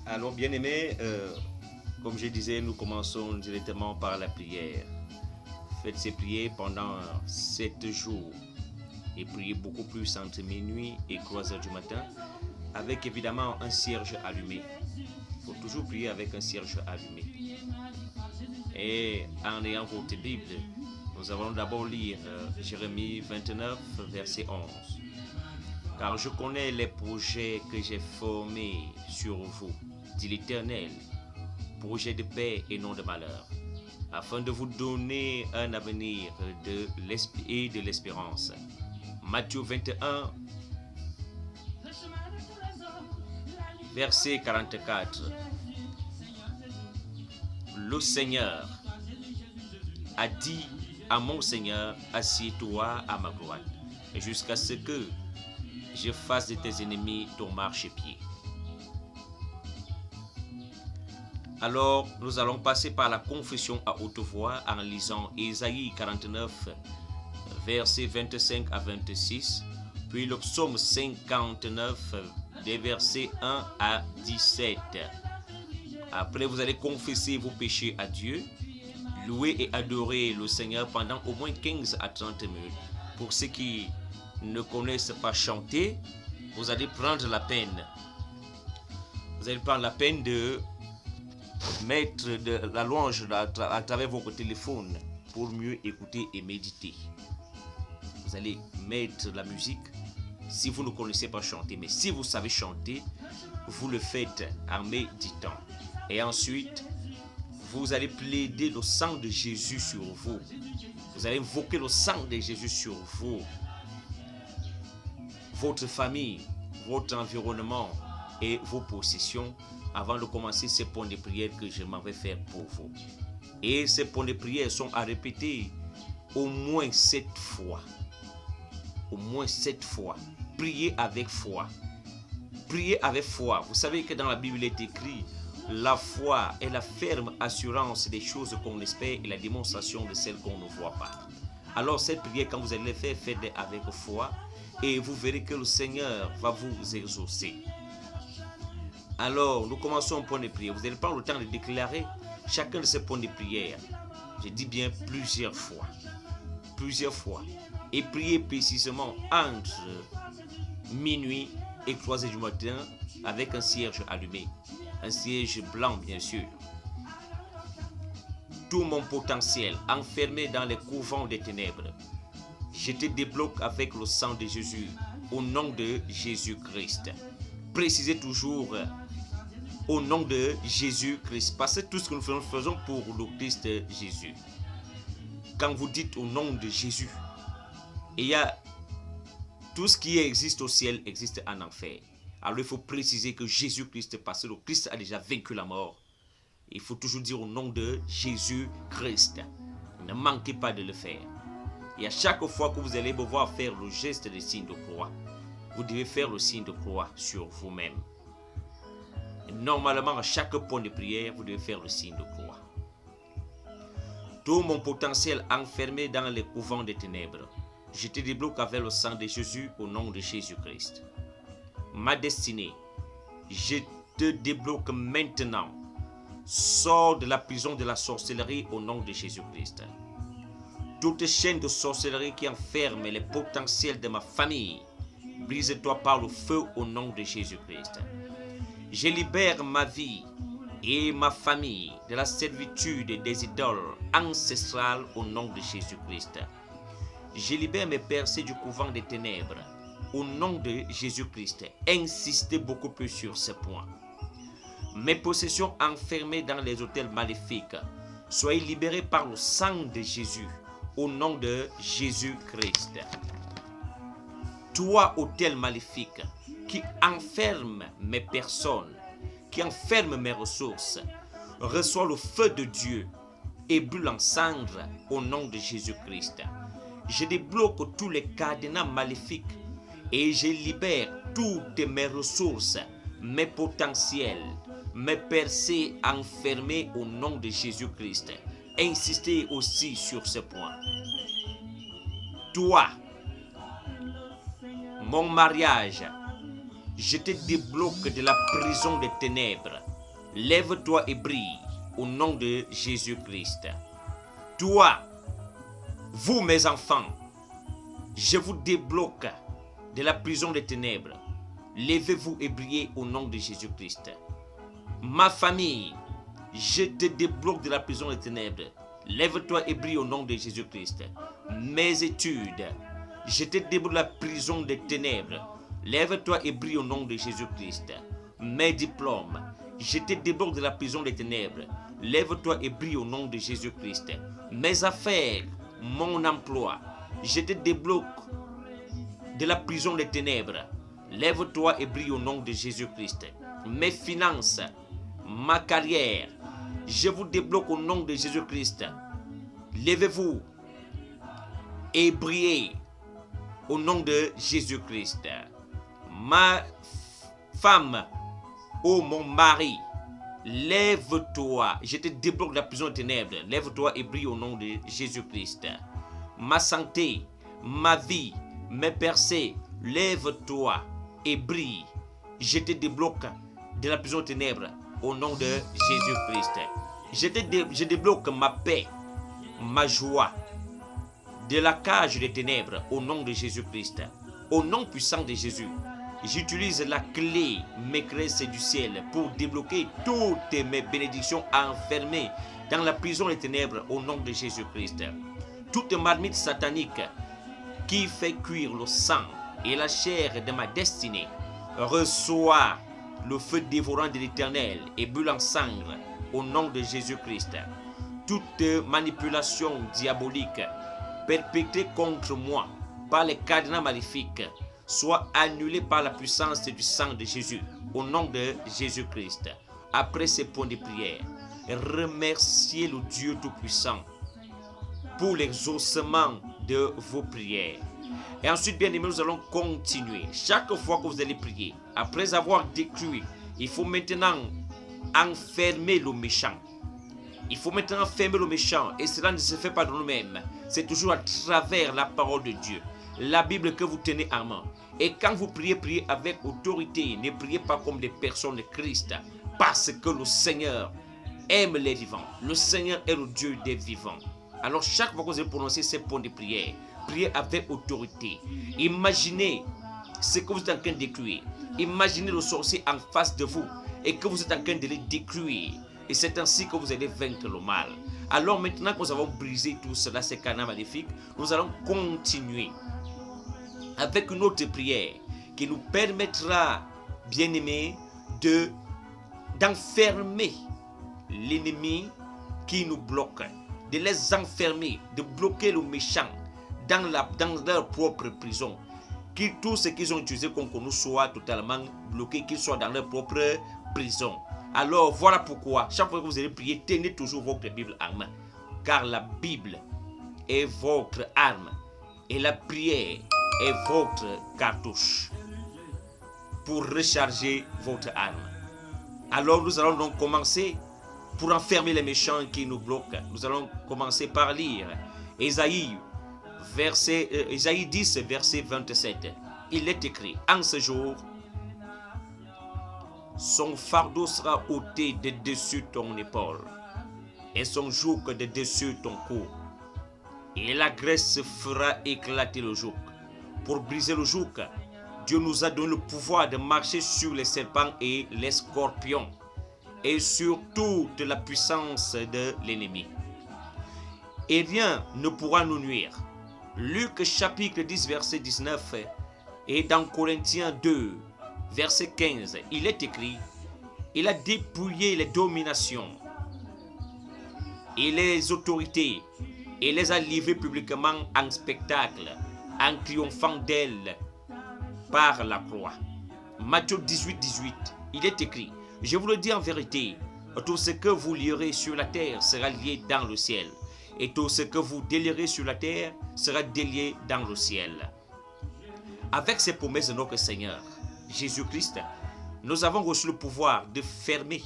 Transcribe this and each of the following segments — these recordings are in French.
Alors, bien-aimés, comme je disais, nous commençons directement par la prière. Faites ces prières pendant 7 jours et priez beaucoup plus entre minuit et 3 heures du matin avec évidemment un cierge allumé. Il faut toujours prier avec un cierge allumé. Et en ayant votre Bible, nous allons d'abord lire Jérémie 29, verset 11. Car je connais les projets que j'ai formés sur vous, dit l'Éternel, projets de paix et non de malheur, afin de vous donner un avenir et de l'espérance. Matthieu 21, verset 44. Le Seigneur a dit à mon Seigneur, assieds-toi à ma droite, jusqu'à ce que je fasse de tes ennemis ton marchepied. Alors, nous allons passer par la confession à haute voix en lisant Ésaïe 49, versets 25 à 26, puis le psaume 59, des versets 1 à 17. Après, vous allez confesser vos péchés à Dieu, louer et adorer le Seigneur pendant au moins 15 à 30 minutes. Pour ceux qui ne connaissent pas chanter, vous allez prendre la peine. Vous allez prendre la peine de mettre de la louange à travers votre téléphone pour mieux écouter et méditer. Vous allez mettre la musique si vous ne connaissez pas chanter, mais si vous savez chanter, vous le faites en méditant. Et ensuite, vous allez plaider le sang de Jésus sur vous. Vous allez invoquer le sang de Jésus sur vous, votre famille, votre environnement et vos possessions avant de commencer ces points de prière que je m'en vais faire pour vous. Et ces points de prière sont à répéter au moins 7 fois. Au moins 7 fois. Priez avec foi. Priez avec foi. Vous savez que dans la Bible il est écrit: la foi est la ferme assurance des choses qu'on espère et la démonstration de celles qu'on ne voit pas. Alors cette prière, quand vous allez la faire, faites-la avec foi et vous verrez que le Seigneur va vous exaucer. Alors, nous commençons un point de prière. Vous allez prendre le temps de déclarer chacun de ces points de prière. Je dis bien plusieurs fois. Plusieurs fois. Et priez précisément entre minuit et 3 heures du matin avec un cierge allumé. Un cierge blanc, bien sûr. Tout mon potentiel enfermé dans les couvents des ténèbres, je te débloque avec le sang de Jésus, au nom de Jésus-Christ. Précisez toujours au nom de Jésus-Christ, parce que tout ce que nous faisons pour le Christ Jésus. Quand vous dites au nom de Jésus, il y a tout ce qui existe au ciel existe en enfer. Alors il faut préciser que Jésus-Christ, parce que le Christ a déjà vaincu la mort, il faut toujours dire au nom de Jésus-Christ. Ne manquez pas de le faire. Et à chaque fois que vous allez devoir faire le geste des signes de croix, vous devez faire le signe de croix sur vous-même. Normalement, à chaque point de prière, vous devez faire le signe de croix. Tout mon potentiel enfermé dans les couvents des ténèbres, je te débloque avec le sang de Jésus au nom de Jésus-Christ. Ma destinée, je te débloque maintenant. Sors de la prison de la sorcellerie au nom de Jésus-Christ. Toute chaîne de sorcellerie qui enferme les potentiels de ma famille, brise-toi par le feu au nom de Jésus-Christ. Je libère ma vie et ma famille de la servitude des idoles ancestrales au nom de Jésus-Christ. Je libère mes percées du couvent des ténèbres au nom de Jésus-Christ. Insistez beaucoup plus sur ce point. Mes possessions enfermées dans les hôtels maléfiques, soyez libérées par le sang de Jésus au nom de Jésus-Christ. Toi, hôtel maléfique, qui enferme mes personnes, qui enferme mes ressources, reçois le feu de Dieu et brûle en cendres au nom de Jésus-Christ. Je débloque tous les cadenas maléfiques et je libère toutes mes ressources, mes potentiels, mes percées enfermées au nom de Jésus-Christ. Insistez aussi sur ce point. Toi, mon mariage, je te débloque de la prison des ténèbres lève-toi et brille au nom de Jésus-Christ. Toi, vous mes enfants, je vous débloque de la prison des ténèbres. Levez-vous et brillez au nom de Jésus-Christ. Ma famille, je te débloque de la prison des ténèbres. Lève-toi et brille au nom de Jésus-Christ. Mes études, je te débloque de la prison des ténèbres. Lève-toi et brille au nom de Jésus-Christ. Mes diplômes, je te débloque de la prison des ténèbres. Lève-toi et brille au nom de Jésus-Christ. Mes affaires, mon emploi, je te débloque de la prison des ténèbres. Lève-toi et brille au nom de Jésus-Christ. Mes finances, ma carrière, je vous débloque au nom de Jésus-Christ. Levez-vous et brillez au nom de Jésus-Christ. Ma femme, oh mon mari, lève-toi. Je te débloque de la prison des ténèbres. Lève-toi et brille au nom de Jésus-Christ. Ma santé, ma vie, mes percées, lève-toi et brille. Je te débloque de la prison des ténèbres au nom de Jésus-Christ. Je débloque ma paix, ma joie de la cage des ténèbres au nom de Jésus-Christ. Au nom puissant de Jésus, j'utilise la clé maîtresse du ciel pour débloquer toutes mes bénédictions enfermées dans la prison des ténèbres au nom de Jésus-Christ. Toute marmite satanique qui fait cuire le sang et la chair de ma destinée reçoit le feu dévorant de l'Éternel et brûle en cendres au nom de Jésus-Christ. Toute manipulation diabolique perpétrée contre moi par les cadenas maléfiques soit annulée par la puissance du sang de Jésus au nom de Jésus-Christ. Après ces points de prière, remerciez le Dieu Tout-Puissant pour l'exaucement de vos prières. Et ensuite, bien aimés, nous allons continuer. Chaque fois que vous allez prier, après avoir détruit, il faut maintenant enfermer le méchant. Il faut maintenant fermer le méchant. Et cela ne se fait pas de nous-mêmes. C'est toujours à travers la parole de Dieu. La Bible que vous tenez en main. Et quand vous priez, priez avec autorité. Ne priez pas comme des personnes de Christ. Parce que le Seigneur aime les vivants. Le Seigneur est le Dieu des vivants. Alors chaque fois que vous allez prononcer ces points de prière, priez avec autorité. Imaginez ce que vous êtes en train de détruire. Imaginez le sorcier en face de vous et que vous êtes en train de le détruire. Et c'est ainsi que vous allez vaincre le mal. Alors maintenant que nous avons brisé tout cela, ces canaux maléfiques, nous allons continuer avec une autre prière qui nous permettra, bien aimés, d'enfermer l'ennemi qui nous bloque, de les enfermer, de bloquer le méchant dans leur propre prison. Que tout ce qu'ils ont utilisé contre nous soit totalement bloqué, qu'ils soient dans leur propre prison. Alors voilà pourquoi, chaque fois que vous allez prier, tenez toujours votre Bible en main. Car la Bible est votre arme et la prière est votre cartouche pour recharger votre arme. Alors nous allons donc commencer pour enfermer les méchants qui nous bloquent. Nous allons commencer par lire Ésaïe 10, verset 27. Il est écrit: en ce jour, son fardeau sera ôté de dessus ton épaule et son joug de dessus ton cou. Et la graisse fera éclater le joug. Pour briser le joug, Dieu nous a donné le pouvoir de marcher sur les serpents et les scorpions et sur toute la puissance de l'ennemi. Et rien ne pourra nous nuire. Luc chapitre 10, verset 19 et dans Corinthiens 2, verset 15, il est écrit: il a dépouillé les dominations et les autorités et les a livrées publiquement en spectacle, en triomphant d'elles par la croix. Matthieu 18, 18, il est écrit: je vous le dis en vérité, tout ce que vous lierez sur la terre sera lié dans le ciel, et tout ce que vous délierez sur la terre sera délié dans le ciel. Avec ces promesses de notre Seigneur Jésus-Christ, nous avons reçu le pouvoir de fermer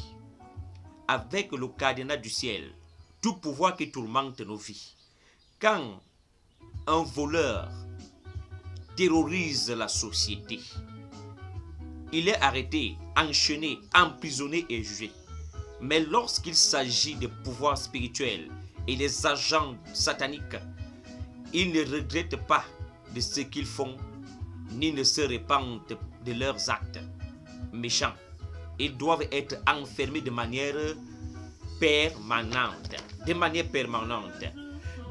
avec le cadenas du ciel tout pouvoir qui tourmente nos vies. Quand un voleur terrorise la société, il est arrêté, enchaîné, emprisonné et jugé. Mais lorsqu'il s'agit de pouvoirs spirituels et des agents sataniques, ils ne regrettent pas de ce qu'ils font, ni ne se repentent de leurs actes méchants. Ils doivent être enfermés de manière permanente.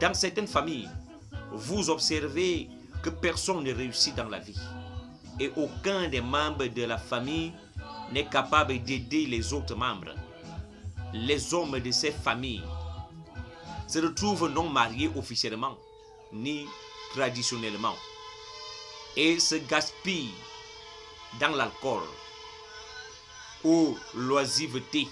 Dans certaines familles, vous observez que personne ne réussit dans la vie et aucun des membres de la famille n'est capable d'aider les autres membres. Les hommes de ces familles se retrouvent non mariés officiellement ni traditionnellement et se gaspillent dans l'alcool ou l'oisiveté